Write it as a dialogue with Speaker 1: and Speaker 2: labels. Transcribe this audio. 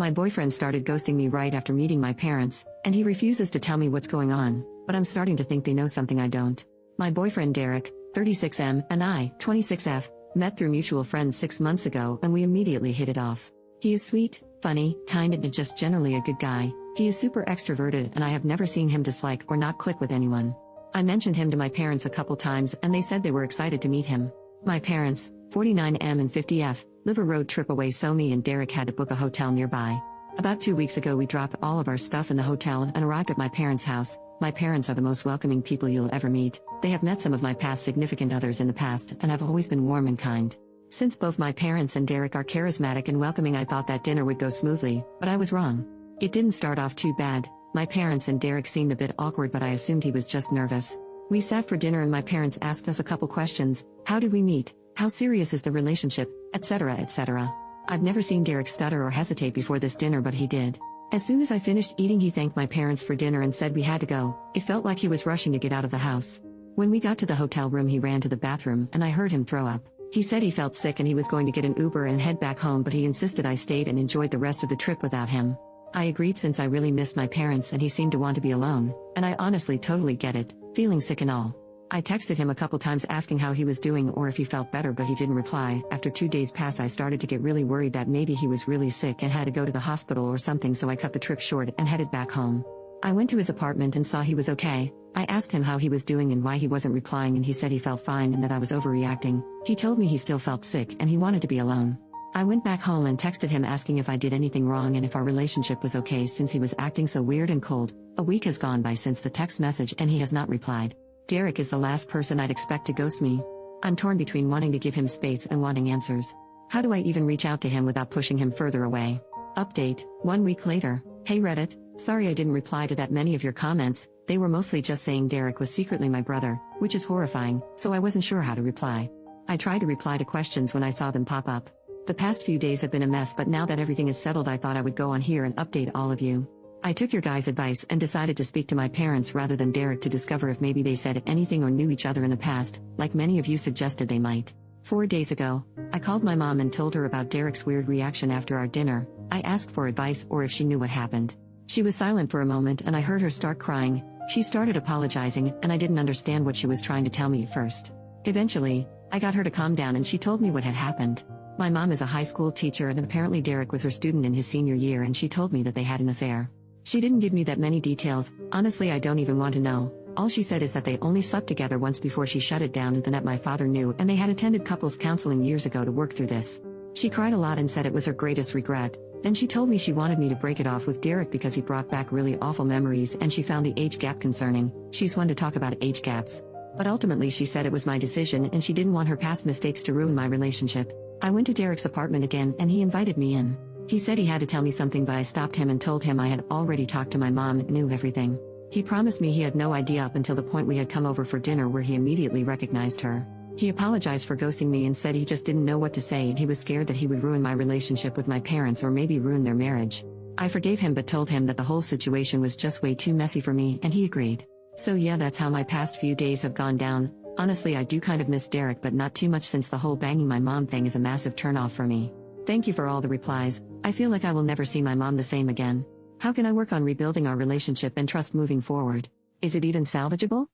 Speaker 1: My boyfriend started ghosting me right after meeting my parents, and he refuses to tell me what's going on, but I'm starting to think they know something I don't. My boyfriend Derek, 36M, and I, 26F, met through mutual friends 6 months ago and we immediately hit it off. He is sweet, funny, kind and just generally a good guy. He is super extroverted and I have never seen him dislike or not click with anyone. I mentioned him to my parents a couple times and they said they were excited to meet him. My parents, 49M and 50F, live a road trip away, so me and Derek had to book a hotel nearby. About 2 weeks ago we dropped all of our stuff in the hotel and arrived at my parents' house. My parents are the most welcoming people you'll ever meet. They have met some of my past significant others in the past and have always been warm and kind. Since both my parents and Derek are charismatic and welcoming, I thought that dinner would go smoothly, but I was wrong. It didn't start off too bad. My parents and Derek seemed a bit awkward, but I assumed he was just nervous. We sat for dinner and my parents asked us a couple questions. How did we meet? How serious is the relationship? Etc. etc. I've never seen Derek stutter or hesitate before this dinner, but he did. As soon as I finished eating, he thanked my parents for dinner and said we had to go. It felt like he was rushing to get out of the house. When we got to the hotel room, he ran to the bathroom and I heard him throw up. He said he felt sick and he was going to get an Uber and head back home, but he insisted I stayed and enjoyed the rest of the trip without him. I agreed since I really missed my parents and he seemed to want to be alone, and I honestly totally get it, feeling sick and all. I texted him a couple times asking how he was doing or if he felt better, but he didn't reply. After 2 days passed, I started to get really worried that maybe he was really sick and had to go to the hospital or something, so I cut the trip short and headed back home. I went to his apartment and saw he was okay. I asked him how he was doing and why he wasn't replying, and he said he felt fine and that I was overreacting. He told me he still felt sick and he wanted to be alone. I went back home and texted him asking if I did anything wrong and if our relationship was okay since he was acting so weird and cold. A week has gone by since the text message and he has not replied. Derek is the last person I'd expect to ghost me. I'm torn between wanting to give him space and wanting answers. How do I even reach out to him without pushing him further away? Update, 1 week later. Hey Reddit, sorry I didn't reply to that many of your comments. They were mostly just saying Derek was secretly my brother, which is horrifying, so I wasn't sure how to reply. I tried to reply to questions when I saw them pop up. The past few days have been a mess, but now that everything is settled, I thought I would go on here and update all of you. I took your guys' advice and decided to speak to my parents rather than Derek to discover if maybe they said anything or knew each other in the past, like many of you suggested they might. 4 days ago, I called my mom and told her about Derek's weird reaction after our dinner. I asked for advice or if she knew what happened. She was silent for a moment and I heard her start crying. She started apologizing and I didn't understand what she was trying to tell me at first. Eventually, I got her to calm down and she told me what had happened. My mom is a high school teacher and apparently Derek was her student in his senior year, and she told me that they had an affair. She didn't give me that many details. Honestly, I don't even want to know. All she said is that they only slept together once before she shut it down, and that my father knew, and they had attended couples counseling years ago to work through this. She cried a lot and said it was her greatest regret. Then she told me she wanted me to break it off with Derek because he brought back really awful memories and she found the age gap concerning. She's one to talk about age gaps. But ultimately she said it was my decision and she didn't want her past mistakes to ruin my relationship. I went to Derek's apartment again and he invited me in. He said he had to tell me something, but I stopped him and told him I had already talked to my mom and knew everything. He promised me he had no idea up until the point we had come over for dinner, where he immediately recognized her. He apologized for ghosting me and said he just didn't know what to say and he was scared that he would ruin my relationship with my parents or maybe ruin their marriage. I forgave him but told him that the whole situation was just way too messy for me and he agreed. So yeah, that's how my past few days have gone down. Honestly, I do kind of miss Derek, but not too much since the whole banging my mom thing is a massive turnoff for me. Thank you for all the replies. I feel like I will never see my mom the same again. How can I work on rebuilding our relationship and trust moving forward? Is it even salvageable?